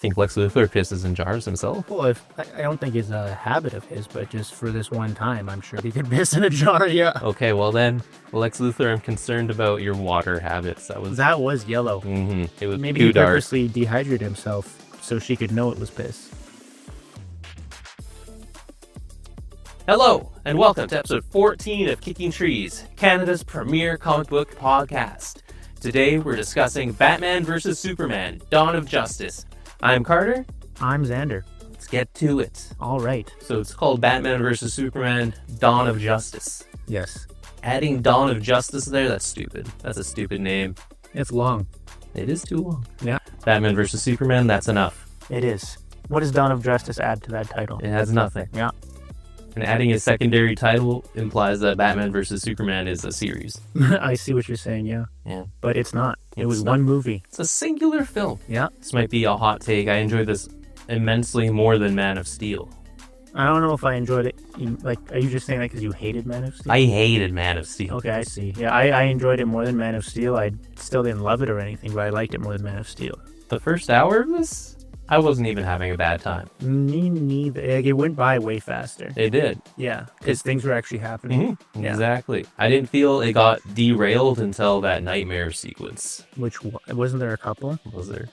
Think Lex Luthor pisses in jars himself? Well, I don't think it's a habit of his, but just for this one time, I'm sure he could piss in a jar, yeah. Okay, well then, Lex Luthor, I'm concerned about your water habits. That was yellow. It was Maybe too he dark. purposely dehydrated himself so she could know it was piss. Hello, and welcome to episode 14 of Kicking Trees, Canada's premier comic book podcast. Today, we're discussing Batman vs. Superman, Dawn of Justice. I'm Carter. I'm Xander. Let's get to it. All right. So it's called Batman vs. Superman, Dawn of Justice. Yes. Adding Dawn of Justice there, that's stupid. That's a stupid name. It's long. It is too long. Yeah. Batman vs. Superman, that's enough. It is. What does Dawn of Justice add to that title? It has nothing. Yeah. And adding a secondary title implies that Batman vs. Superman is a series. I see what you're saying, yeah. Yeah. But it's not. It was not. one movie. It's a singular film. Yeah. This might be a hot take. I enjoyed this immensely more than Man of Steel. I don't know if I enjoyed it. Are you just saying that because you hated Man of Steel? I hated Man of Steel. Okay, I see. Yeah, I enjoyed it more than Man of Steel. I still didn't love it or anything, but I liked it more than Man of Steel. The first hour of this, I wasn't even having a bad time. Me neither. It went by way faster. It did. Yeah, because things were actually happening. Mm-hmm. Yeah. Exactly. I didn't feel it got derailed until that nightmare sequence. Which wasn't there a couple? Was there?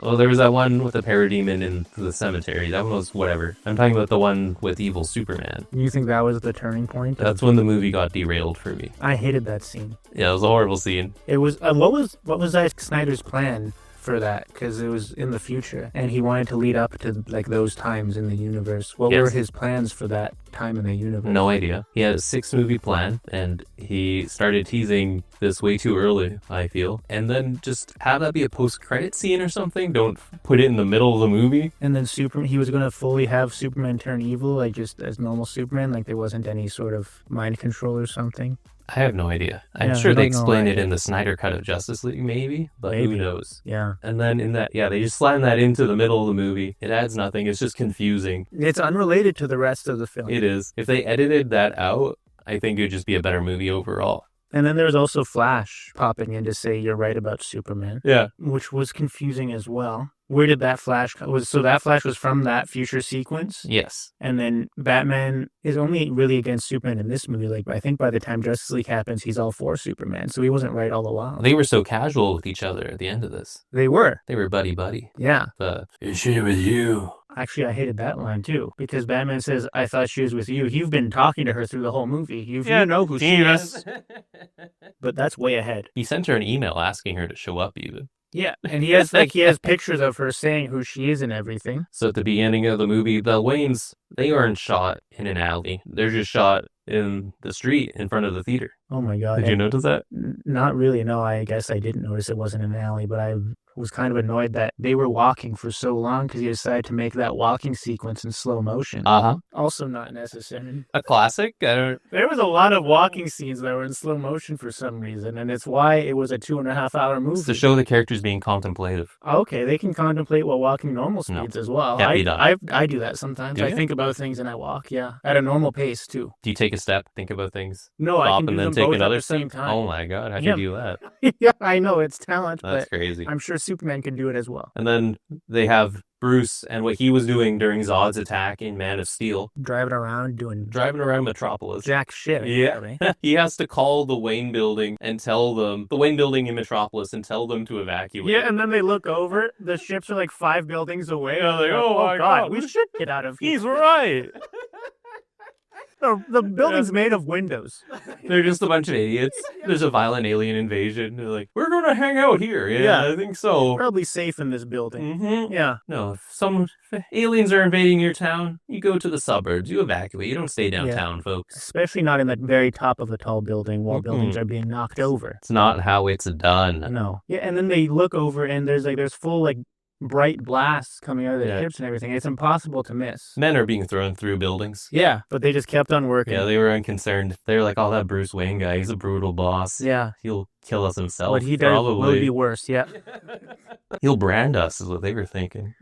Well, there was that one with the parademon in the cemetery. That one was whatever. I'm talking about the one with evil Superman. You think that was the turning point? That's when the movie got derailed for me. I hated that scene. Yeah, it was a horrible scene. It was. What was Zack Snyder's plan for that? Because it was in the future, and he wanted to lead up to like those times in the universe. What were his plans for that time in the universe? No idea. He had a 6-movie plan, and he started teasing this way too early, I feel. And then just have that be a post-credit scene or something. Don't put it in the middle of the movie. And then he was going to fully have Superman turn evil, like just as normal Superman, like there wasn't any sort of mind control or something. I have no idea. I'm Yeah, sure I they don't know explain it either. in the Snyder Cut of Justice League, maybe, but Maybe. who knows? Yeah. And then in that, they just slam that into the middle of the movie. It adds nothing. It's just confusing. It's unrelated to the rest of the film. It is. If they edited that out, I think it would just be a better movie overall. And then there was also Flash popping in to say you're right about Superman. Yeah. Which was confusing as well. Where did that Flash so that Flash was from that future sequence? Yes. And then Batman is only really against Superman in this movie. Like, I think by the time Justice League happens, he's all for Superman. So he wasn't right all along. They were so casual with each other at the end of this. They were. They were buddy-buddy. Yeah. Is she with you? Actually, I hated that line, too. Because Batman says, I thought she was with you. You've been talking to her through the whole movie. You know who she is. But that's way ahead. He sent her an email asking her to show up even. Yeah, and he has pictures of her saying who she is and everything. So at the beginning of the movie, the Waynes, they aren't shot in an alley. They're just shot in the street in front of the theater. Oh my God. Did you notice that? Not really, no. I guess I didn't notice it wasn't an alley, but I was kind of annoyed that they were walking for so long because he decided to make that walking sequence in slow motion. Uh-huh. Also not necessary. A classic? There was a lot of walking scenes that were in slow motion for some reason, and it's why it was a 2.5-hour movie. It's to show the characters being contemplative. Okay, they can contemplate while walking normal speeds as well. Can't be done. I do that sometimes. Do I you? think about things and I walk, yeah. At a normal pace, too. Do you take a step, think about things? No, I stop can and do then them take both another at the same step? time. Oh my God, how'd Yeah. you do that? Yeah, I know, it's talent, That's but crazy. I'm sure Superman can do it as well. And then they have Bruce and what he was doing during Zod's attack in Man of Steel. Driving around doing Driving around Metropolis. jack shit. Yeah. Right? He has to call the Wayne building and tell them, the Wayne building in Metropolis, and tell them to evacuate. Yeah, and then they look over, the ships are like 5 buildings away. Yeah, like, oh my God. we should get out of here. He's right. The building's made of windows. They're just a bunch of idiots. There's a violent alien invasion. They're like, we're going to hang out here. Yeah, I think so. Probably safe in this building. Mm-hmm. Yeah. No, if aliens are invading your town, you go to the suburbs. You evacuate. You don't stay downtown, folks. Especially not in the very top of a tall building while buildings are being knocked over. It's not how it's done. No. Yeah, and then they look over and there's full bright blasts coming out of the ships and everything. It's impossible to miss. Men are being thrown through buildings. Yeah, but they just kept on working. Yeah, they were unconcerned. They're like, oh, that Bruce Wayne guy, he's a brutal boss. Yeah. He'll kill us himself. What he does probably. will be worse, yeah. He'll brand us, is what they were thinking.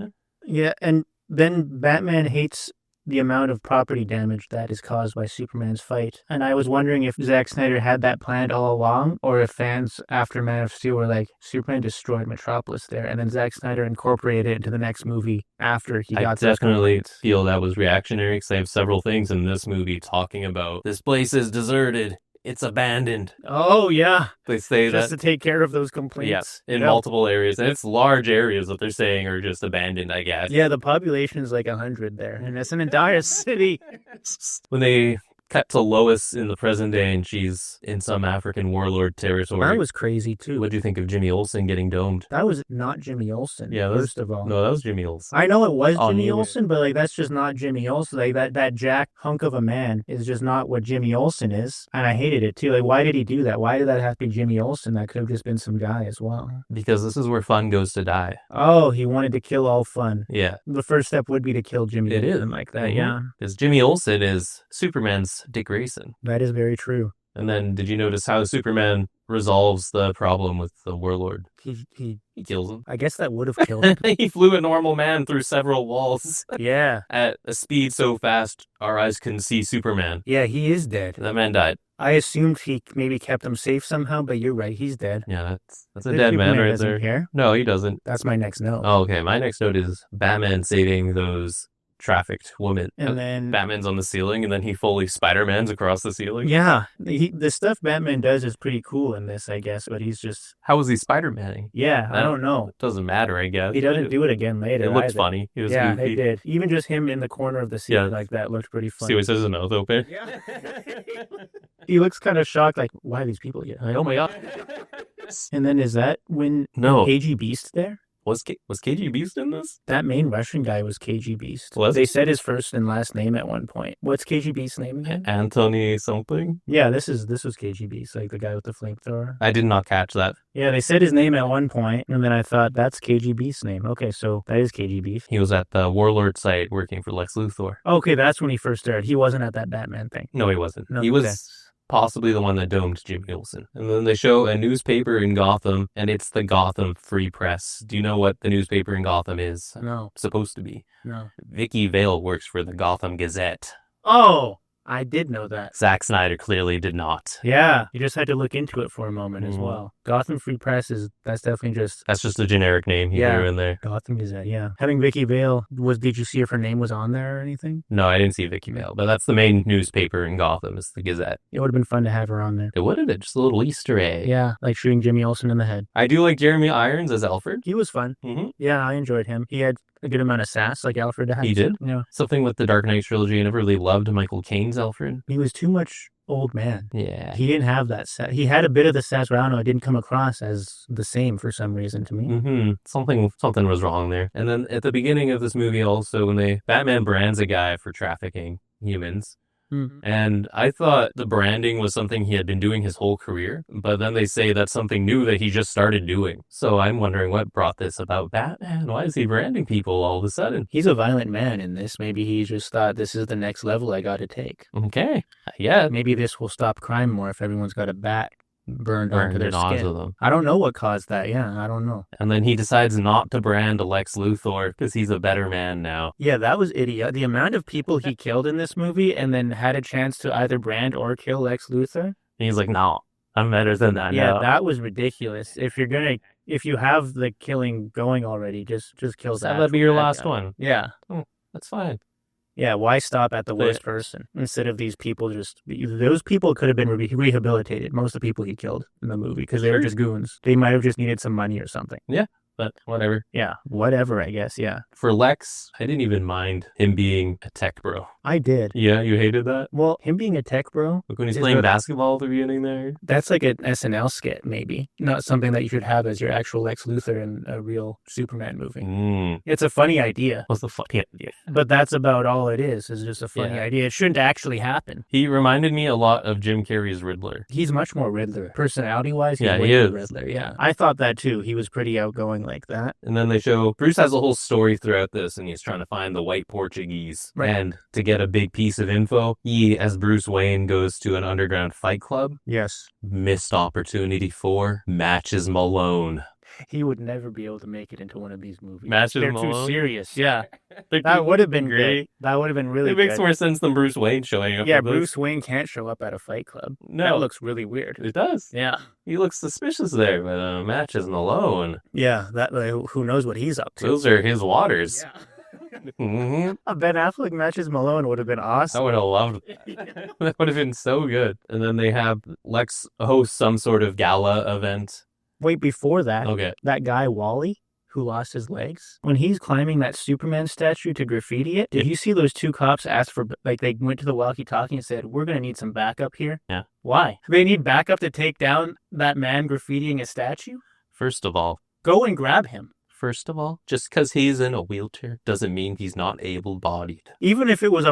Yeah, and then Batman hates the amount of property damage that is caused by Superman's fight. And I was wondering if Zack Snyder had that planned all along, or if fans after Man of Steel were like, Superman destroyed Metropolis there, and then Zack Snyder incorporated it into the next movie after he got I definitely feel that was reactionary, because they have several things in this movie talking about this place is deserted. It's abandoned. Oh, yeah. They say just that to take care of those complaints. Yes, in multiple areas. And it's large areas that they're saying are just abandoned, I guess. Yeah, the population is like 100 there. And it's an entire city. When they cut to Lois in the present day and she's in some African warlord territory. That was crazy, too. What do you think of Jimmy Olsen getting domed? That was not Jimmy Olsen, first of all. No, that was Jimmy Olsen. I know it was Jimmy Olsen, but like that's just not Jimmy Olsen. Like that jack hunk of a man is just not what Jimmy Olsen is. And I hated it, too. Like, why did he do that? Why did that have to be Jimmy Olsen? That could have just been some guy as well. Because this is where fun goes to die. Oh, he wanted to kill all fun. Yeah. The first step would be to kill Jimmy Olsen like that, yeah. Because Jimmy Olsen is Superman's Dick Grayson. That is very true. And then did you notice how Superman resolves the problem with the warlord? He kills him. I guess that would have killed him. He flew a normal man through several walls. Yeah. At a speed so fast our eyes couldn't see Superman. Yeah, he is dead. That man died. I assumed he maybe kept him safe somehow, but you're right, he's dead. Yeah, that's a dead man right there. Care? No, he doesn't. That's my next note. Oh, okay. My next note is Batman saving those trafficked women. And then Batman's on the ceiling, and then he fully Spider-Man's across the ceiling. Yeah, the stuff Batman does is pretty cool in this, I guess, but he's just... How was he Spider-Manning? Yeah, I don't know. It doesn't matter, I guess. He doesn't do it again later. It looked funny. It was goofy. It did. Even just him in the corner of the ceiling like that looked pretty funny. See what says his mouth open? Yeah. He looks kind of shocked, like, why are these people here? Oh my god. And then is that when KG Beast there? Was KG Beast in this? That main Russian guy was KG Beast. They said his first and last name at one point. What's KG Beast's name again? Anthony something? Yeah, this was KG Beast, like the guy with the flamethrower. I did not catch that. Yeah, they said his name at one point, and then I thought, that's KG Beast's name. Okay, so that is KG Beast. He was at the Warlord site working for Lex Luthor. Okay, that's when he first started. He wasn't at that Batman thing. No, he wasn't. No, he was... possibly the one that domed Jimmy Olsen. And then they show a newspaper in Gotham, and it's the Gotham Free Press. Do you know what the newspaper in Gotham is? No. Supposed to be. No. Vicky Vale works for the Gotham Gazette. Oh! I did know that. Zack Snyder clearly did not. Yeah, you just had to look into it for a moment as well. Gotham Free Press that's definitely just... That's just a generic name he threw in there. Gotham Gazette, yeah. Having Vicky Vale, did you see if her name was on there or anything? No, I didn't see Vicky Vale, but that's the main newspaper in Gotham, is the Gazette. It would have been fun to have her on there. It would have been just a little Easter egg. Yeah, like shooting Jimmy Olsen in the head. I do like Jeremy Irons as Alfred. He was fun. Yeah, I enjoyed him. He had a good amount of sass like Alfred had. He did? Yeah. Something with the Dark Knight trilogy, I never really loved Michael Caine's Alfred. He was too much old man. Yeah. He didn't have that sass. He had a bit of the sass, but I don't know, it didn't come across as the same for some reason to me. Something was wrong there. And then at the beginning of this movie also, when Batman brands a guy for trafficking humans, and I thought the branding was something he had been doing his whole career, but then they say that's something new that he just started doing. So I'm wondering what brought this about Batman. Why is he branding people all of a sudden? He's a violent man in this. Maybe he just thought this is the next level I got to take. Okay. Yeah. Maybe this will stop crime more if everyone's got a bat burned onto their skin. Them. I don't know what caused that. Yeah, I don't know. And then he decides not to brand Lex Luthor because he's a better man now. Yeah, that was idiot. The amount of people he killed in this movie and then had a chance to either brand or kill Lex Luthor. And he's like, no, I'm better than that. Yeah, now. That was ridiculous. If you have the killing going already, just kill that. That'd be your last one. Yeah. That's fine. Yeah, why stop at the worst person instead of these people those people could have been rehabilitated, most of the people he killed in the movie, because they were just goons. They might have just needed some money or something. Yeah, but whatever. Yeah, whatever, I guess, yeah. For Lex, I didn't even mind him being a tech bro. I did. Yeah, you hated that? Well, him being a tech bro... Like when he's playing basketball at the beginning there? That's like an SNL skit, maybe. Not something that you should have as your actual Lex Luthor in a real Superman movie. It's a funny idea. What's the funny idea? But that's about all it is just a funny idea. It shouldn't actually happen. He reminded me a lot of Jim Carrey's Riddler. He's much more Riddler. Personality-wise, he's way more Riddler, yeah. I thought that too. He was pretty outgoing like that. And then they show Bruce has a whole story throughout this, and he's trying to find the white Portuguese. Right. And to get a big piece of info, he, as Bruce Wayne, goes to an underground fight club. Yes. Missed opportunity for Matches Malone. He would never be able to make it into one of these movies. Matches They're Malone? too serious, yeah. That would have been great. good. That would have been really It makes good. more sense than Bruce Wayne showing up. Yeah, with this. Bruce Wayne can't show up at a fight club. No. That looks really weird. It does. Yeah. He looks suspicious there, but matches Malone. Yeah, that who knows what he's up to. Those are his waters. Yeah. Mm-hmm. A Ben Affleck matches Malone would have been I awesome. would have loved that. That would have been so good. And then they have Lex host some sort of gala event. Wait, before that, Okay. that guy Wally, who lost his legs, when he's climbing that Superman statue to graffiti it, did you see those two cops ask for, like, they went to the walkie-talkie and said, we're going to need some backup here? Yeah. Why? They need backup to take down that man graffitiing a statue? First of all, Go and grab him. just because he's in a wheelchair doesn't mean he's not able-bodied. Even if it was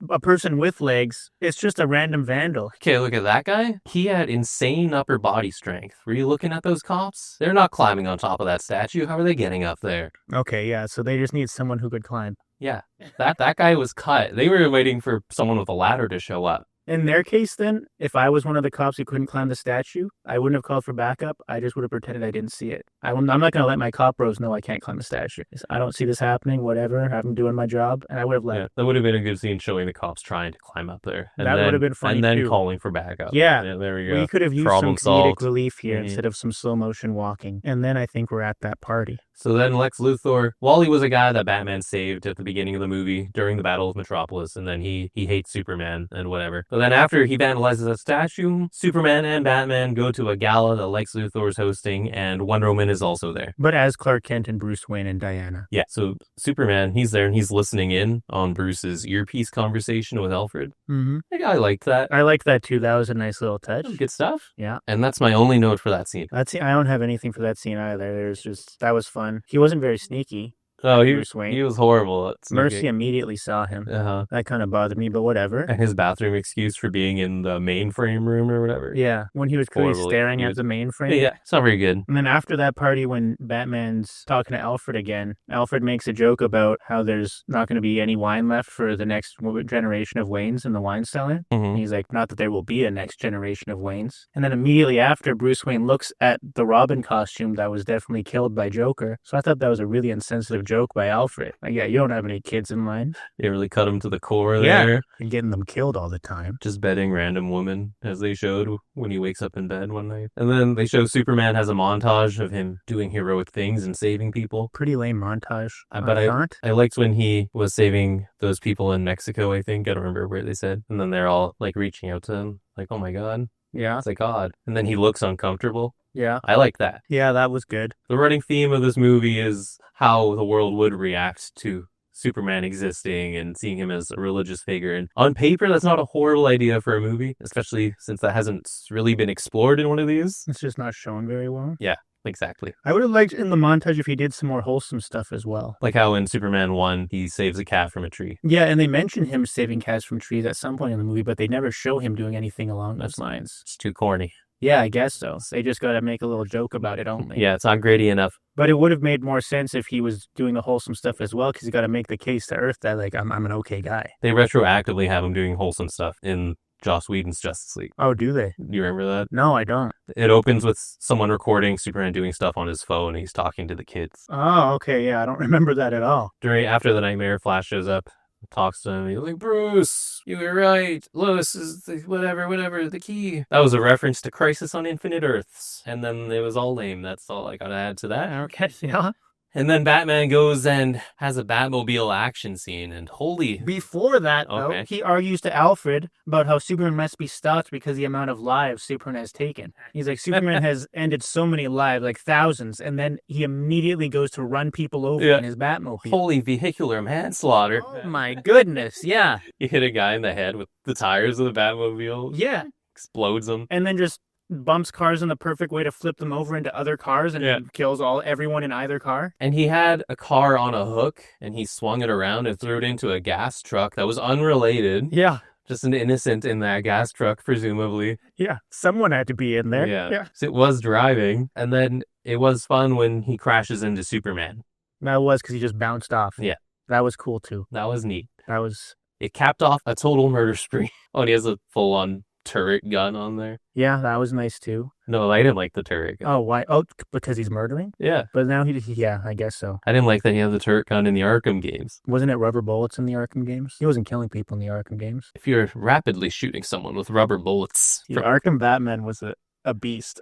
a person with legs, it's just a random vandal. Okay, look at that guy. He had insane upper body strength. Were you looking at those cops? They're not climbing on top of that statue. How are they getting up there? Okay, yeah, so they just need someone who could climb. Yeah, that guy was cut. They were waiting for someone with a ladder to show up. In their case, then, if I was one of the cops who couldn't climb the statue, I wouldn't have called for backup. I just would have pretended I didn't see it. I'm not going to let my cop bros know I can't climb the statue. I don't see this happening, whatever. I'm doing my job, and I would have left. Yeah, that would have been a good scene showing the cops trying to climb up there. And That then, would have been funny, And then too. calling for backup. Yeah. There we go. We could have used Problem some comedic solved. relief here Mhm. instead of some slow motion walking. And then I think we're at that party. So then Lex Luthor, Wally was a guy that Batman saved at the beginning of the movie during the Battle of Metropolis, and then he hates Superman and whatever. But then after he vandalizes a statue, Superman and Batman go to a gala that Lex Luthor is hosting, and Wonder Woman is also there. But as Clark Kent and Bruce Wayne and Diana. Yeah, so Superman, he's there and he's listening in on Bruce's earpiece conversation with Alfred. Mm-hmm. I like that. I like that too. That was a nice little touch. Good stuff. Yeah. And that's my only note for that scene. I don't have anything for that scene either. That was fun. He wasn't very sneaky. Oh, Bruce Wayne. he was horrible at sneaking. Mercy immediately saw him. Uh-huh. That kind of bothered me, but whatever. And his bathroom excuse for being in the mainframe room or whatever. Yeah, when he was clearly Horribly staring at used. the mainframe. Yeah, it's not very good. And then after that party, when Batman's talking to Alfred again, Alfred makes a joke about how there's not going to be any wine left for the next generation of Waynes in the wine cellar. Mm-hmm. And he's like, not that there will be a next generation of Waynes. And then immediately after, Bruce Wayne looks at the Robin costume that was definitely killed by Joker. So I thought that was a really insensitive joke by Alfred. Like, yeah, you don't have any kids in line. They really cut him to the core Yeah. there. And getting them killed all the time. Just bedding random women, as they showed when he wakes up in bed one night. And then they show Superman has a montage of him doing heroic things and saving people. Pretty lame montage. But I liked when he was saving those people in Mexico, I think. I don't remember where they said. And then they're all like reaching out to him. Like, oh my God. Yeah. It's like God. And then he looks uncomfortable. Yeah. I like that. Yeah, that was good. The running theme of this movie is how the world would react to Superman existing and seeing him as a religious figure. And on paper, that's not a horrible idea for a movie, especially since that hasn't really been explored in one of these. It's just not shown very well. Yeah, exactly. I would have liked in the montage if he did some more wholesome stuff as well. Like how in Superman 1, he saves a cat from a tree. Yeah, and they mention him saving cats from trees at some point in the movie, but they never show him doing anything along those lines. It's too corny. Yeah, I guess so. They just got to make a little joke about it only. Yeah, it's not gritty enough. But it would have made more sense if he was doing the wholesome stuff as well, because you got to make the case to Earth that, like, I'm an okay guy. They retroactively have him doing wholesome stuff in Joss Whedon's Justice League. Oh, do they? You remember that? No, I don't. It opens with someone recording Superman doing stuff on his phone, and he's talking to the kids. Oh, okay, yeah, I don't remember that at all. After the nightmare, Flash shows up, talks to him. He's like, Bruce, you were right. Lois is the whatever, the key. That was a reference to Crisis on Infinite Earths. And then it was all lame. That's all I gotta add to that. Okay, yeah. And then Batman goes and has a Batmobile action scene, and holy... Before that, though, Okay. he argues to Alfred about how Superman must be stopped because of the amount of lives Superman has taken. He's like, Superman has ended so many lives, like thousands, and then he immediately goes to run people over in his Batmobile. Holy vehicular manslaughter. Oh my goodness, yeah. You hit a guy in the head with the tires of the Batmobile. Yeah. Explodes him. And then just bumps cars in the perfect way to flip them over into other cars and kills everyone in either car. And he had a car on a hook, and he swung it around and threw it into a gas truck that was unrelated. Yeah. Just an innocent in that gas truck, presumably. Yeah. Someone had to be in there. Yeah. So it was driving. And then it was fun when he crashes into Superman. That was because he just bounced off. Yeah. That was cool, too. That was neat. That was... It capped off a total murder spree. Oh, and he has a full-on turret gun on there. Yeah, that was nice too. No, I didn't like the turret gun. Oh, why? Oh, because he's murdering? Yeah. But now yeah, I guess so. I didn't like that he had the turret gun in the Arkham games. Wasn't it rubber bullets in the Arkham games? He wasn't killing people in the Arkham games. If you're rapidly shooting someone with rubber bullets. The Arkham Batman was a beast.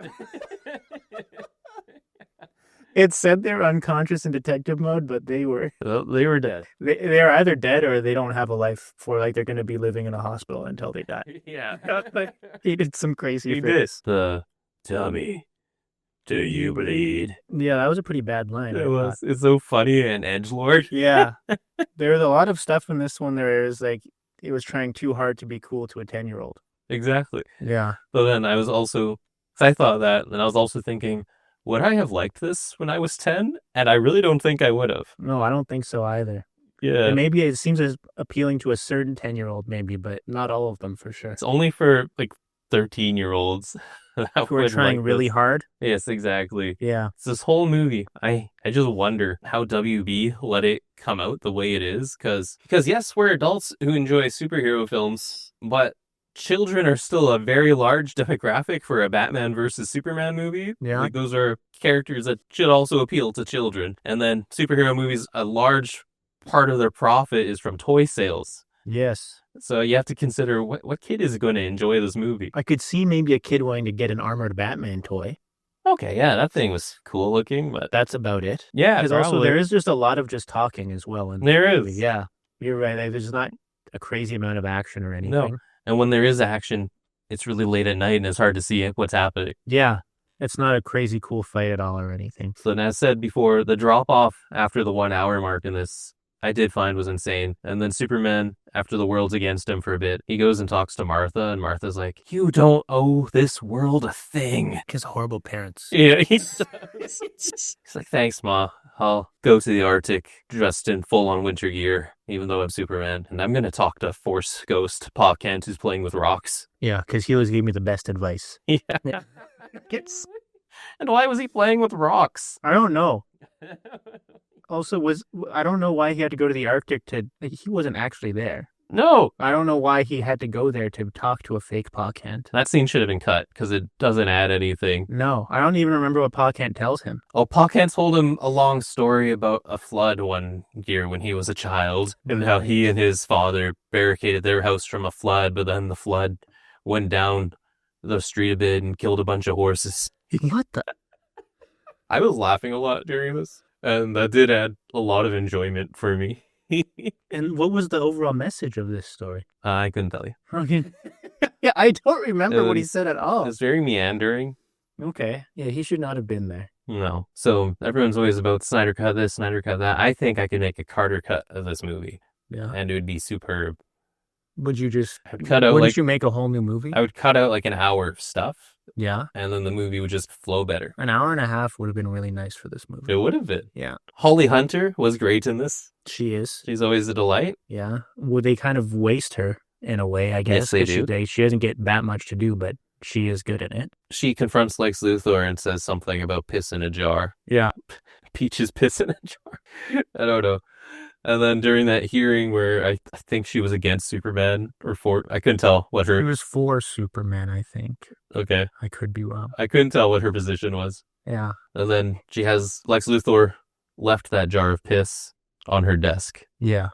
It said they're unconscious in detective mode, but they were dead. They're either dead or they don't have a life for like they're going to be living in a hospital until they die. Yeah. He did some crazy things. Tell me, do you bleed? Yeah, that was a pretty bad line. It was. It's so funny and edgelord. Yeah. There was a lot of stuff in this one there is like it was trying too hard to be cool to a 10-year-old. Exactly. Yeah. But then I thought that, and I was also thinking, would I have liked this when I was 10? And I really don't think I would have. No, I don't think so either. Yeah. And maybe it seems as appealing to a certain 10-year-old maybe, but not all of them for sure. It's only for like 13-year-olds who are trying really hard. Yes, exactly. Yeah. It's this whole movie. I just wonder how WB let it come out the way it is. Because yes, we're adults who enjoy superhero films, but children are still a very large demographic for a Batman versus Superman movie. Yeah. Like those are characters that should also appeal to children. And then superhero movies, a large part of their profit is from toy sales. Yes. So you have to consider what kid is going to enjoy this movie. I could see maybe a kid wanting to get an armored Batman toy. Okay, yeah, that thing was cool looking, but that's about it. Yeah, because also there is just a lot of just talking as well. There is. Yeah, you're right. There's not a crazy amount of action or anything. No, and when there is action, it's really late at night and it's hard to see what's happening. Yeah, it's not a crazy cool fight at all or anything. So, as said before, the drop off after the 1 hour mark in this, I did find was insane. And then Superman, after the world's against him for a bit, he goes and talks to Martha, and Martha's like, "You don't owe this world a thing." His horrible parents. Yeah, he does. He's like, "Thanks, Ma. I'll go to the Arctic dressed in full-on winter gear, even though I'm Superman. And I'm going to talk to Force Ghost Pa Kent, who's playing with rocks." Yeah, because he always gave me the best advice. Yeah. And why was he playing with rocks? I don't know. Also, I don't know why he had to go to the Arctic he wasn't actually there. No. I don't know why he had to go there to talk to a fake Pa Kent. That scene should have been cut, because it doesn't add anything. No, I don't even remember what Pa Kent tells him. Oh, Pa Kent told him a long story about a flood one year when he was a child, and how he and his father barricaded their house from a flood, but then the flood went down the street a bit and killed a bunch of horses. What the? I was laughing a lot during this. And that did add a lot of enjoyment for me. And what was the overall message of this story? I couldn't tell you. Okay. Yeah, I don't remember what he said at all. It's very meandering. Okay. Yeah, he should not have been there. No. So everyone's always about Snyder cut this, Snyder cut that. I think I could make a Carter cut of this movie. Yeah. And it would be superb. Would you just cut out? Wouldn't you make a whole new movie? I would cut out like an hour of stuff. Yeah. And then the movie would just flow better. An hour and a half would have been really nice for this movie. It would have been. Yeah. Holly Hunter was great in this. She is. She's always a delight. Yeah. Would they kind of waste her in a way, I guess? Yes, they do. She doesn't get that much to do, but she is good in it. She confronts Lex Luthor and says something about piss in a jar. Yeah. Peach's piss in a jar. I don't know. And then during that hearing where I think she was against Superman or for, I couldn't tell what her... She was for Superman, I think. Okay. I could be wrong. I couldn't tell what her position was. Yeah. And then she has Lex Luthor left that jar of piss on her desk. Yeah.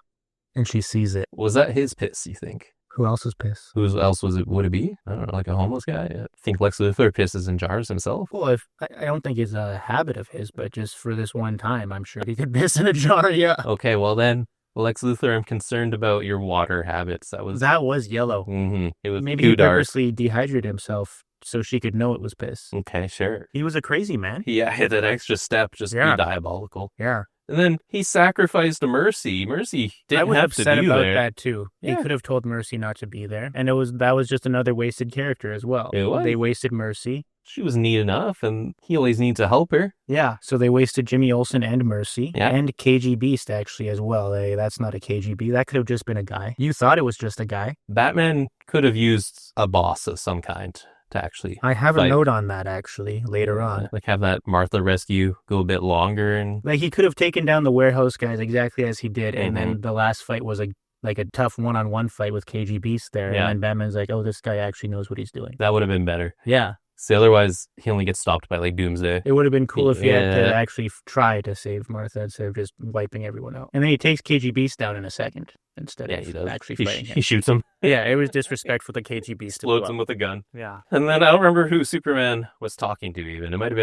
And she sees it. Was that his piss, you think? Who else's piss? Who else would it be? I don't know, like a homeless guy? I think Lex Luthor pisses in jars himself. Well, I don't think it's a habit of his, but just for this one time, I'm sure he could piss in a jar, yeah. Okay, well then, Lex Luthor, I'm concerned about your water habits. That was yellow. Mm-hmm. It was maybe too he dark. purposely dehydrated himself so she could know it was piss. Okay, sure. He was a crazy man. Yeah, hit that extra step, just be diabolical. Yeah. And then he sacrificed Mercy. Mercy didn't have to be there. I was upset about that too. Yeah. He could have told Mercy not to be there. And that was just another wasted character as well. It was. They wasted Mercy. She was neat enough, and he always needs to help her. Yeah, so they wasted Jimmy Olsen and Mercy. Yeah. And KG Beast, actually, as well. That's not a KGB. That could have just been a guy. You thought it was just a guy. Batman could have used a boss of some kind to actually I have fight. A note on that, actually, later on. Like have that Martha rescue go a bit longer. And like he could have taken down the warehouse guys exactly as he did, and then the last fight was like a tough one-on-one fight with KG Beast there. Yeah. And then Batman's like, oh, this guy actually knows what he's doing. That would have been better. Yeah. See, otherwise he only gets stopped by like Doomsday. It would have been cool if he had to Yeah. actually try to save Martha instead of just wiping everyone out. And then he takes KG Beast down in a second instead Yeah, he of does. actually He fighting him. shoots him, Yeah, it was disrespectful to KG Beast. explodes him with a gun. Yeah. And then I don't remember who Superman was talking to even. It might have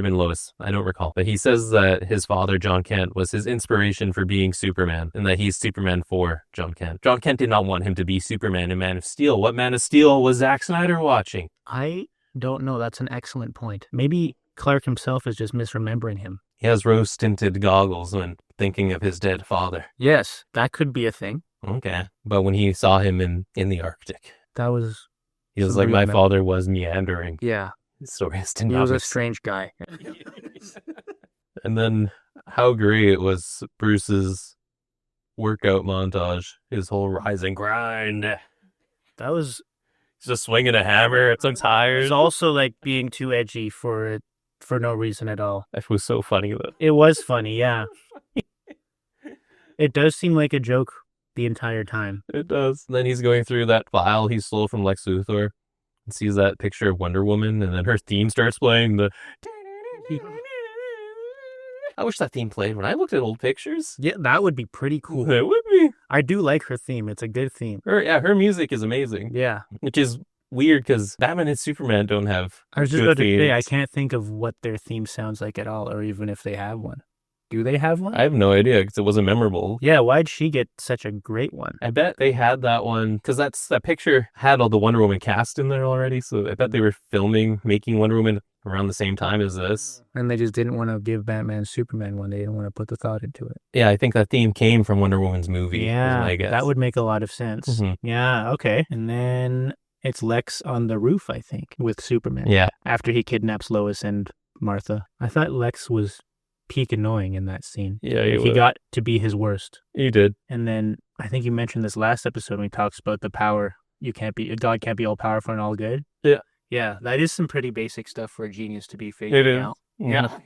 been Lois. I don't recall. But he says that his father, John Kent, was his inspiration for being Superman and that he's Superman for John Kent. John Kent did not want him to be Superman in Man of Steel. What Man of Steel was Zack Snyder watching? I don't know. That's an excellent point. Maybe Clark himself is just misremembering him. He has rose-tinted goggles when thinking of his dead father. Yes, that could be a thing. Okay. But when he saw him in the Arctic, That was... he was some like, real my mem- father was meandering. Yeah, Stories did he not was a make sense. strange guy. And then how great it was Bruce's workout montage, his whole rise and grind. That was... He's just swinging a hammer. It's so tired. It's also like being too edgy for no reason at all. That was so funny though. It was funny, yeah. It does seem like a joke the entire time. It does. And then he's going through that file he stole from Lex Luthor and sees that picture of Wonder Woman, and then her theme starts playing. I wish that theme played when I looked at old pictures. Yeah, that would be pretty cool. It would be. I do like her theme. It's a good theme. Her music is amazing. Yeah. Which is weird because Batman and Superman don't have I was just good about to say, I themes. can't think of what their theme sounds like at all, or even if they have one. Do they have one? I have no idea because it wasn't memorable. Yeah, why'd she get such a great one? I bet they had that one because that picture had all the Wonder Woman cast in there already. So I bet they were making Wonder Woman around the same time as this. And they just didn't want to give Batman Superman one. They didn't want to put the thought into it. Yeah, I think that theme came from Wonder Woman's movie. Yeah, I guess. that would make a lot of sense. Mhm. Yeah, okay. And then it's Lex on the roof, I think, with Superman. Yeah. After he kidnaps Lois and Martha. I thought Lex was peak annoying in that scene. Yeah, He got to be his worst. You did. And then I think you mentioned this last episode when he talks about the power. God can't be all powerful and all good. Yeah. Yeah, that is some pretty basic stuff for a genius to be figuring It is. out. Yeah.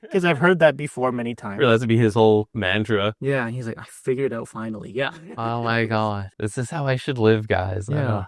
Because I've heard that before many times. Realized to be his whole mantra. Yeah, and he's like, I figured it out finally. Yeah. Oh my god. This is how I should live, guys. Yeah.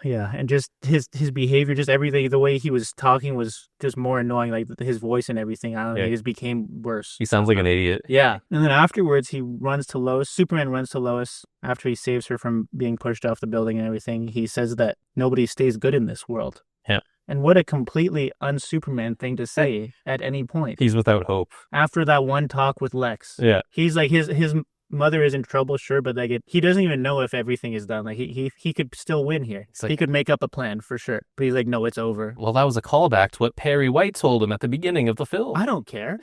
Yeah, and just his behavior, just everything, the way he was talking was just more annoying, like his voice and everything. I don't know, Yeah. he just became worse. He sounds like an idiot. Yeah. And then afterwards, he runs to Lois. Superman runs to Lois after he saves her from being pushed off the building and everything. He says that nobody stays good in this world. Yeah. And what a completely un-Superman thing to say at any point. He's without hope. After that one talk with Lex. Yeah. He's like, his mother is in trouble, sure, but like he doesn't even know if everything is done. Like he could still win here. It's like- He could make up a plan for sure. But he's like, no, it's over. Well, that was a callback to what Perry White told him at the beginning of the film. I don't care.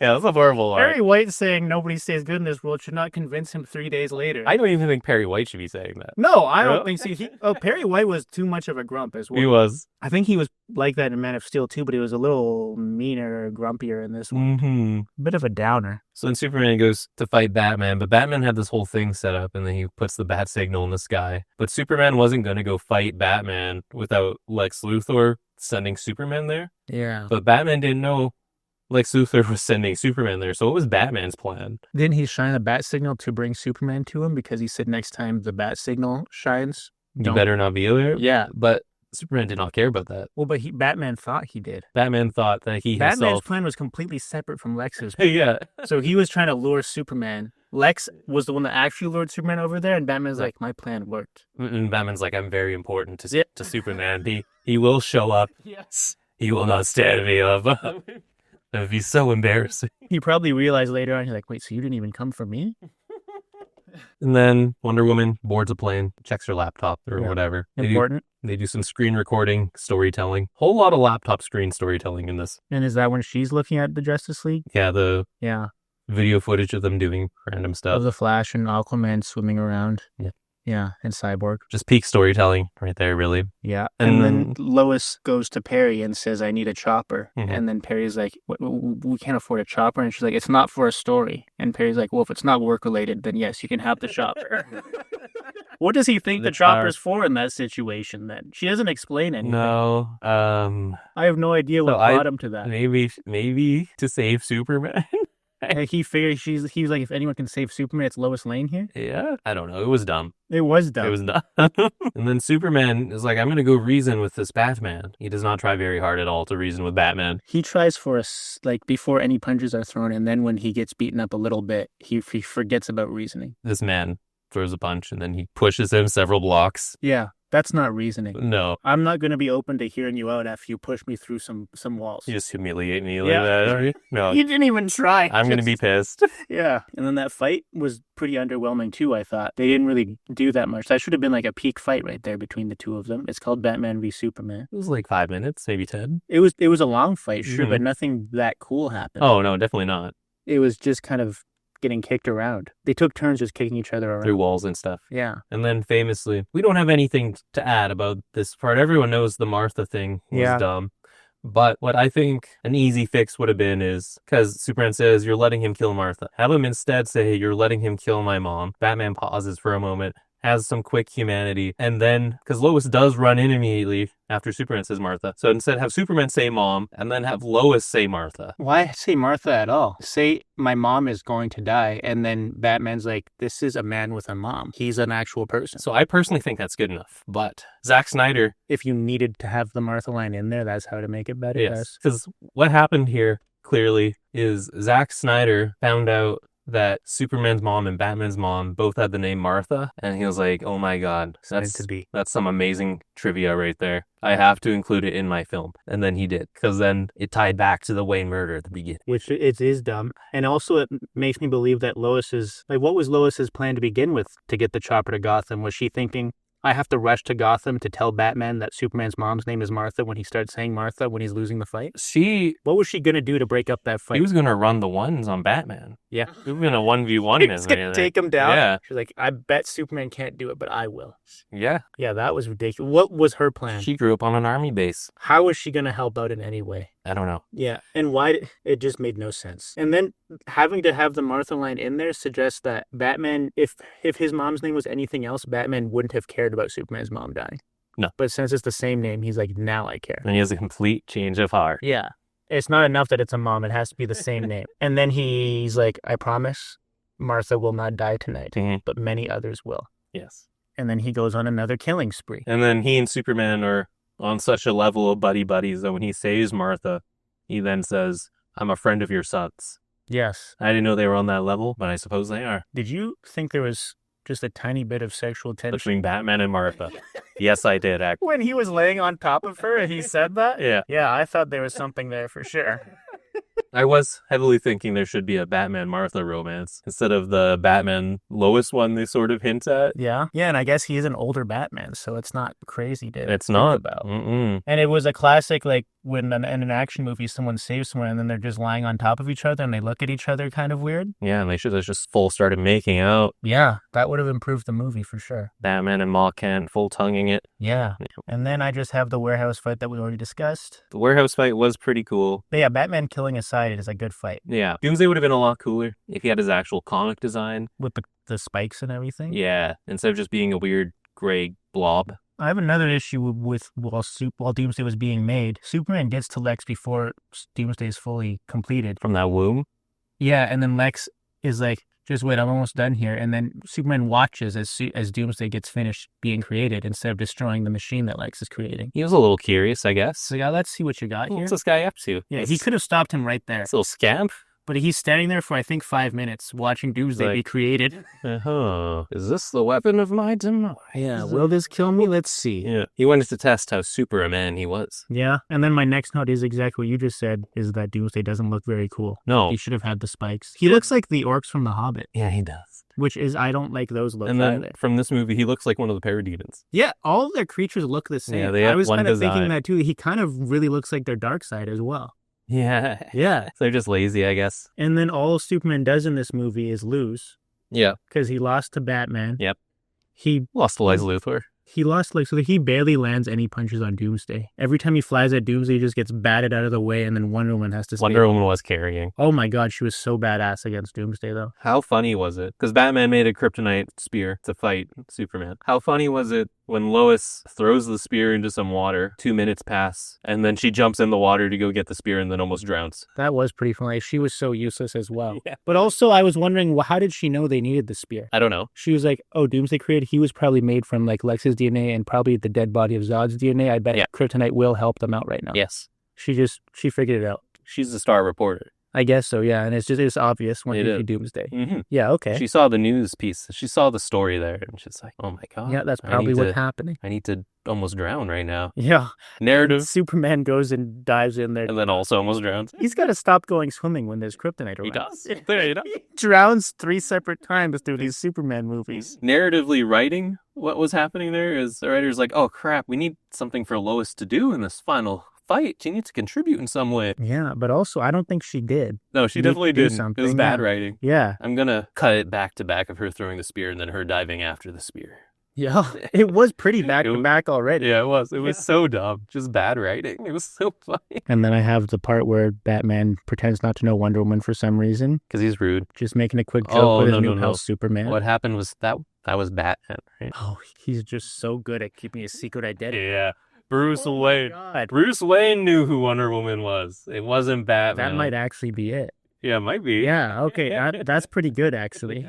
Yeah, that's a horrible line. Barry White saying nobody stays good in this world should not convince him 3 days later. I don't even think Perry White should be saying that. No, I don't Really? think so. Perry White was too much of a grump as well. He was. I think he was like that in Man of Steel too, but he was a little meaner, grumpier in this one. Mm-hmm. Bit of a downer. So then Superman goes to fight Batman, but Batman had this whole thing set up, and then he puts the bat signal in the sky. But Superman wasn't going to go fight Batman without Lex Luthor sending Superman there. Yeah. But Batman didn't know Lex Luthor was sending Superman there, so what was Batman's plan? Then he shined the bat signal to bring Superman to him because he said next time the bat signal shines, You don't- better not be there? Yeah. But Superman did not care about that. Well, but Batman thought he did. Batman thought that he Batman's himself... plan was completely separate from Lex's. Yeah. So he was trying to lure Superman. Lex was the one that actually lured Superman over there, and Batman's like, my plan worked. And Batman's like, I'm very important to, Yep. to Superman. He will show up. Yes. He will not stand me up. That would be so embarrassing. He probably realized later on, he's like, wait, so you didn't even come for me? And then Wonder Woman boards a plane, checks her laptop or Yeah. whatever. Important. They do some screen recording, storytelling. Whole lot of laptop screen storytelling in this. And is that when she's looking at the Justice League? Yeah, the Yeah. video footage of them doing random stuff. Of the Flash and Aquaman swimming around. Yeah. Yeah, and Cyborg. Just peak storytelling right there, really. Yeah. And And then Lois goes to Perry and says, I need a chopper. Mhm. And then Perry's like, we can't afford a chopper. And she's like, it's not for a story. And Perry's like, well, if it's not work related, then yes, you can have the chopper. What does he think the chopper's for in that situation then? She doesn't explain anything. No, I have no idea what So I- brought him to that. maybe to save Superman. And he figured he was like, if anyone can save Superman, it's Lois Lane here. Yeah, I don't know. It was dumb. It was dumb. It was dumb. And then Superman is like, I'm going to go reason with this Batman. He does not try very hard at all to reason with Batman. He tries for us, like, before any punches are thrown, and then when he gets beaten up a little bit, he forgets about reasoning. This man throws a punch, and then he pushes him several blocks. Yeah, that's not reasoning. No. I'm not going to be open to hearing you out after you push me through some walls. You just humiliate me like that, are you? No. You didn't even try. I'm going to be pissed. Yeah. And then that fight was pretty underwhelming too, I thought. They didn't really do that much. That should have been like a peak fight right there between the two of them. It's called Batman v Superman. It was like 5 minutes, maybe 10. It was a long fight, sure, but nothing that cool happened. Oh, no, definitely not. It was just kind of getting kicked around. They took turns just kicking each other around. Through walls and stuff. Yeah. And then famously, we don't have anything to add about this part. Everyone knows the Martha thing was dumb. But what I think an easy fix would have been is, because Superman says, you're letting him kill Martha. Have him instead say, you're letting him kill my mom. Batman pauses for a moment, has some quick humanity, and then, because Lois does run in immediately after Superman says Martha. So instead have Superman say mom, and then have Lois say Martha. Why say Martha at all? Say my mom is going to die, and then Batman's like, this is a man with a mom. He's an actual person. So I personally think that's good enough. But Zack Snyder... If you needed to have the Martha line in there, that's how to make it better. Yes, because what happened here, clearly, is Zack Snyder found out that Superman's mom and Batman's mom both had the name Martha, and he was like, oh my god, that's some amazing trivia right there. I have to include it in my film. And then he did, because then it tied back to the Wayne murder at the beginning. Which it is dumb. And also it makes me believe that what was Lois's plan to begin with to get the chopper to Gotham? Was she thinking, I have to rush to Gotham to tell Batman that Superman's mom's name is Martha when he starts saying Martha when he's losing the fight? What was she going to do to break up that fight? He was going to run the ones on Batman. Yeah. He was going to 1v1 him. He's going to take him down? Yeah. She's like, I bet Superman can't do it, but I will. Yeah. Yeah, that was ridiculous. What was her plan? She grew up on an army base. How was she going to help out in any way? I don't know. Yeah, and it just made no sense. And then having to have the Martha line in there suggests that Batman, if his mom's name was anything else, Batman wouldn't have cared about Superman's mom dying. No. But since it's the same name, he's like, now I care. And he has a complete change of heart. Yeah. It's not enough that it's a mom. It has to be the same name. And then he's like, I promise Martha will not die tonight, but many others will. Yes. And then he goes on another killing spree. And then he and Superman are on such a level of buddies that when he saves Martha, he then says, I'm a friend of your son's. Yes. I didn't know they were on that level, but I suppose they are. Did you think there was just a tiny bit of sexual tension between Batman and Martha? Yes, I did, actually. When he was laying on top of her and he said that? Yeah. Yeah, I thought there was something there for sure. I was heavily thinking there should be a Batman-Martha romance instead of the Batman-Lois one they sort of hint at. Yeah. Yeah, and I guess he is an older Batman, so it's not crazy to It's not. about. Mm-mm. And it was a classic, like, when in an action movie, someone saves someone and then they're just lying on top of each other and they look at each other kind of weird. Yeah, and they should have just full started making out. Yeah, that would have improved the movie for sure. Batman and Ma Kent full tonguing it. Yeah. And then I just have the warehouse fight that we already discussed. The warehouse fight was pretty cool. But yeah, Batman killing aside, it is a good fight. Yeah. Doomsday would have been a lot cooler if he had his actual comic design. With the spikes and everything. Yeah, instead of just being a weird gray blob. I have another issue with while Doomsday was being made. Superman gets to Lex before Doomsday is fully completed. From that womb? Yeah, and then Lex is like, just wait, I'm almost done here. And then Superman watches as Doomsday gets finished being created instead of destroying the machine that Lex is creating. He was a little curious, I guess. So yeah, let's see what you got here. What's this guy up to? Yeah, he could have stopped him right there. This little scamp? But he's standing there for, I think, 5 minutes watching Doomsday be created. Is this the weapon of my demise? Yeah, will this kill me? Let's see. Yeah. He wanted to test how super a man he was. Yeah, and then my next note is exactly what you just said, is that Doomsday doesn't look very cool. No. He should have had the spikes. He looks like the orcs from The Hobbit. Yeah, he does. Which is, I don't like those looks and then either. From this movie, he looks like one of the parademons. Yeah, all of their creatures look the same. Yeah, they have I was one kind of design. thinking that too. He kind of really looks like their dark side as well. Yeah. Yeah. They're just lazy, I guess. And then all Superman does in this movie is lose. Yeah. Because he lost to Batman. Yep. He lost to Lex Luthor. He lost, so he barely lands any punches on Doomsday. Every time he flies at Doomsday, he just gets batted out of the way, and then Wonder Woman has to Wonder Woman was carrying. Oh my god, she was so badass against Doomsday, though. How funny was it? Because Batman made a kryptonite spear to fight Superman. How funny was it When Lois throws the spear into some water, 2 minutes pass, and then she jumps in the water to go get the spear and then almost drowns. That was pretty funny. She was so useless as well. Yeah. But also, I was wondering, how did she know they needed the spear? I don't know. She was like, oh, Doomsday created, he was probably made from like Lex's DNA and probably the dead body of Zod's DNA. I bet kryptonite will help them out right now. Yes. She figured it out. She's the star reporter. I guess so, yeah. And it's obvious when you see Doomsday. Mm-hmm. Yeah, okay. She saw the news piece. She saw the story there, and she's like, oh my God. Yeah, that's probably what's happening. I need to almost drown right now. Yeah. Narrative. Superman goes and dives in there. And then also almost drowns. He's got to stop going swimming when there's kryptonite around. He does. He drowns 3 separate times through these Superman movies. Narratively writing what was happening there is the writer's like, oh crap, we need something for Lois to do in this final fight. She needs to contribute in some way. Yeah, but also I don't think she did. No, she definitely didn't. It was bad writing. Yeah. I'm gonna cut it back to back of her throwing the spear and then her diving after the spear. Yeah, it was pretty back to back already. Yeah, it was. It was so dumb. Just bad writing. It was so funny. And then I have the part where Batman pretends not to know Wonder Woman for some reason. Because he's rude. Just making a quick joke with his new pal Superman. What happened was that was Batman, right? Oh, he's just so good at keeping a secret identity. Yeah. Bruce Wayne. Bruce Wayne knew who Wonder Woman was. It wasn't Batman. That might actually be it. Yeah, it might be. Yeah, okay. That's pretty good, actually.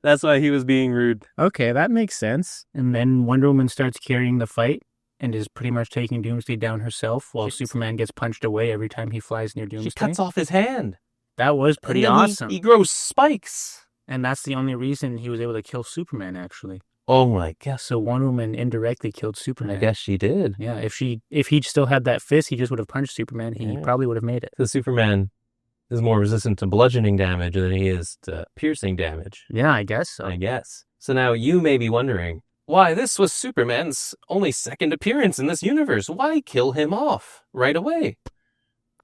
That's why he was being rude. Okay, that makes sense. And then Wonder Woman starts carrying the fight and is pretty much taking Doomsday down herself while Superman gets punched away every time he flies near Doomsday. She cuts off his hand. That was pretty awesome. He grows spikes. And that's the only reason he was able to kill Superman, actually. Oh my gosh. So Wonder Woman indirectly killed Superman. I guess she did. Yeah, if he still had that fist, he just would have punched Superman. He probably would have made it. The Superman is more resistant to bludgeoning damage than he is to piercing damage. Yeah, I guess so. I guess. So now you may be wondering, why this was Superman's only second appearance in this universe. Why kill him off right away?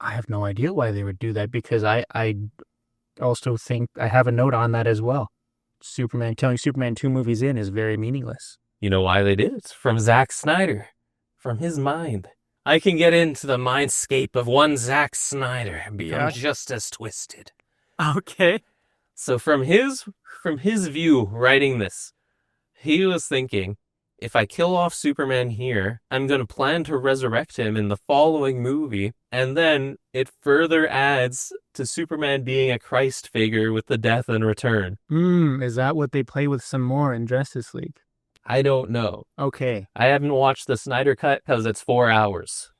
I have no idea why they would do that, because I also think I have a note on that as well. Killing Superman 2 movies in is very meaningless. You know why they did? It's from Zack Snyder. From his mind. I can get into the mindscape of one Zack Snyder and become just as twisted. Okay. So from his view, writing this, he was thinking, if I kill off Superman here, I'm going to plan to resurrect him in the following movie, and then it further adds to Superman being a Christ figure with the death and return. Is that what they play with some more in Justice League? I don't know. Okay. I haven't watched the Snyder Cut because it's 4 hours.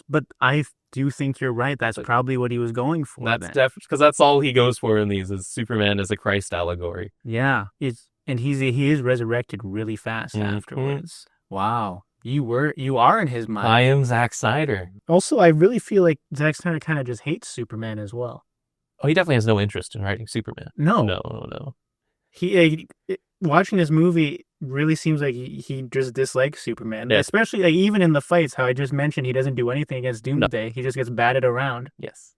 But I do think you're right. That's probably what he was going for. That's definitely because that's all he goes for in these is Superman as a Christ allegory. Yeah. And he is resurrected really fast afterwards. Wow. You are in his mind. I am Zack Snyder. Also, I really feel like Zack Snyder kind of just hates Superman as well. Oh, he definitely has no interest in writing Superman. No. He watching this movie really seems like he just dislikes Superman. Yes. Especially like even in the fights, how I just mentioned he doesn't do anything against Doomsday. No. He just gets batted around. Yes.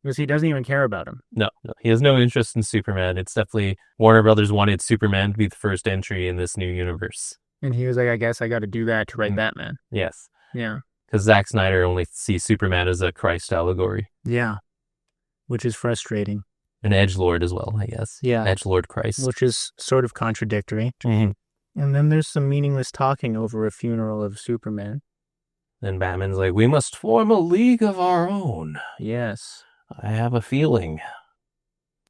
Because he doesn't even care about him. No, he has no interest in Superman. It's definitely Warner Brothers wanted Superman to be the first entry in this new universe. And he was like, I guess I got to do that to write Batman. Yes. Yeah. Because Zack Snyder only sees Superman as a Christ allegory. Yeah. Which is frustrating. An edgelord as well, I guess. Yeah. Edgelord Christ. Which is sort of contradictory. Mm-hmm. And then there's some meaningless talking over a funeral of Superman. Then Batman's like, we must form a league of our own. Yes. I have a feeling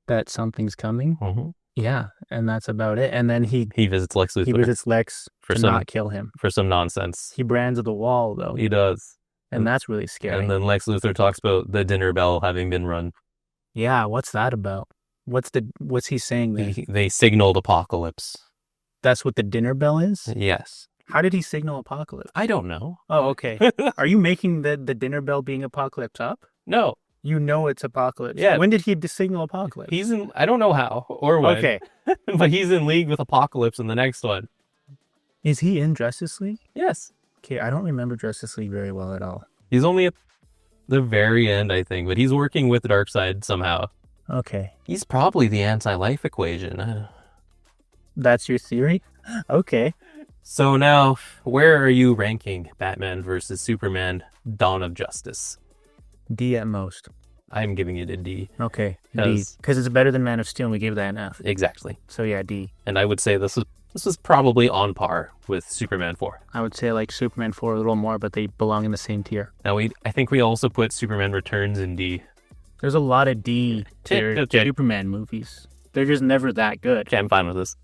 that something's coming. Mm-hmm. Yeah, and that's about it. And then he visits Lex Luthor. He visits Lex to not kill him. For some nonsense. He brands the wall, though. He does. And that's really scary. And then Lex Luthor talks about the dinner bell having been run. Yeah, what's that about? What's he saying there? They signaled apocalypse. That's what the dinner bell is? Yes. How did he signal apocalypse? I don't know. Oh, okay. Are you making the dinner bell being apocalypse up? No. You know it's apocalypse. Yeah. When did he signal apocalypse? He's in, I don't know how or when. Okay. But he's in league with Apocalypse in the next one. Is he in Justice League? Yes. Okay, I don't remember Justice League very well at all. He's only at the very end, I think, but he's working with Darkseid somehow. Okay. He's probably the anti-life equation. That's your theory? Okay. So now, where are you ranking Batman versus Superman Dawn of Justice? D at most. I'm giving it a D. Okay, D. Because it's better than Man of Steel, and we gave that an F. Exactly. So yeah, D. And I would say this is This was probably on par with Superman 4. I would say like Superman 4 a little more, but they belong in the same tier. Now, I think we also put Superman Returns in D. There's a lot of D tier Okay. Superman movies. They're just never that good. Okay, I'm fine with this.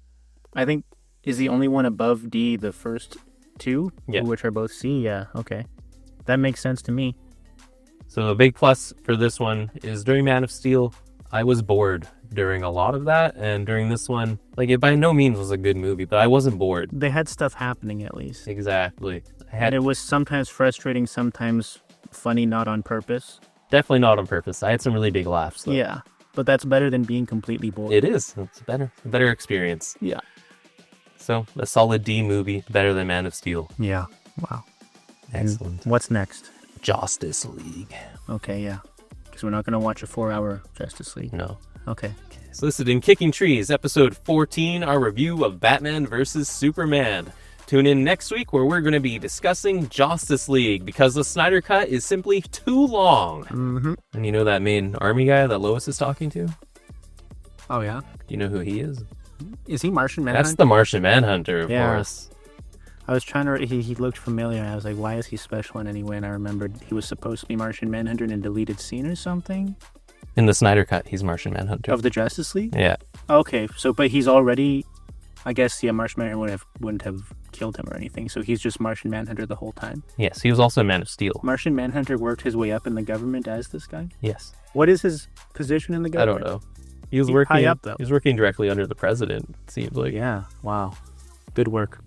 I think, is the only one above D the first two? Yeah. Which are both C? Yeah, okay. That makes sense to me. So a big plus for this one is during Man of Steel, I was bored during a lot of that. And during this one, like, it by no means was a good movie, but I wasn't bored. They had stuff happening at least. Exactly. And it was sometimes frustrating, sometimes funny, not on purpose. Definitely not on purpose. I had some really big laughs, though. Yeah, but that's better than being completely bored. It is. It's a better experience. Yeah. So a solid D movie, better than Man of Steel. Yeah. Wow. Excellent. And what's next? Justice League. Okay, yeah. Because we're not going to watch a 4-hour Justice League. No. Okay. So this is in Kicking Trees, episode 14, our review of Batman vs. Superman. Tune in next week where we're going to be discussing Justice League because the Snyder Cut is simply too long. Mm-hmm. And you know that main army guy that Lois is talking to? Oh, yeah? You know who he is? Is he Martian Manhunter? That's the Martian Manhunter, of course. I was trying to... He looked familiar, and I was like, why is he special in any way? And I remembered he was supposed to be Martian Manhunter in a deleted scene or something. In the Snyder Cut, he's Martian Manhunter. Of the Justice League? Yeah. Okay, so, but he's already... I guess, yeah, Martian Manhunter wouldn't have killed him or anything, so he's just Martian Manhunter the whole time. Yes, he was also Man of Steel. Martian Manhunter worked his way up in the government as this guy? Yes. What is his position in the I government? don't know. He was He's working high up, though. He was working directly under the president, it seems like. Yeah, wow. Good work.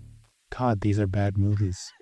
God, these are bad movies.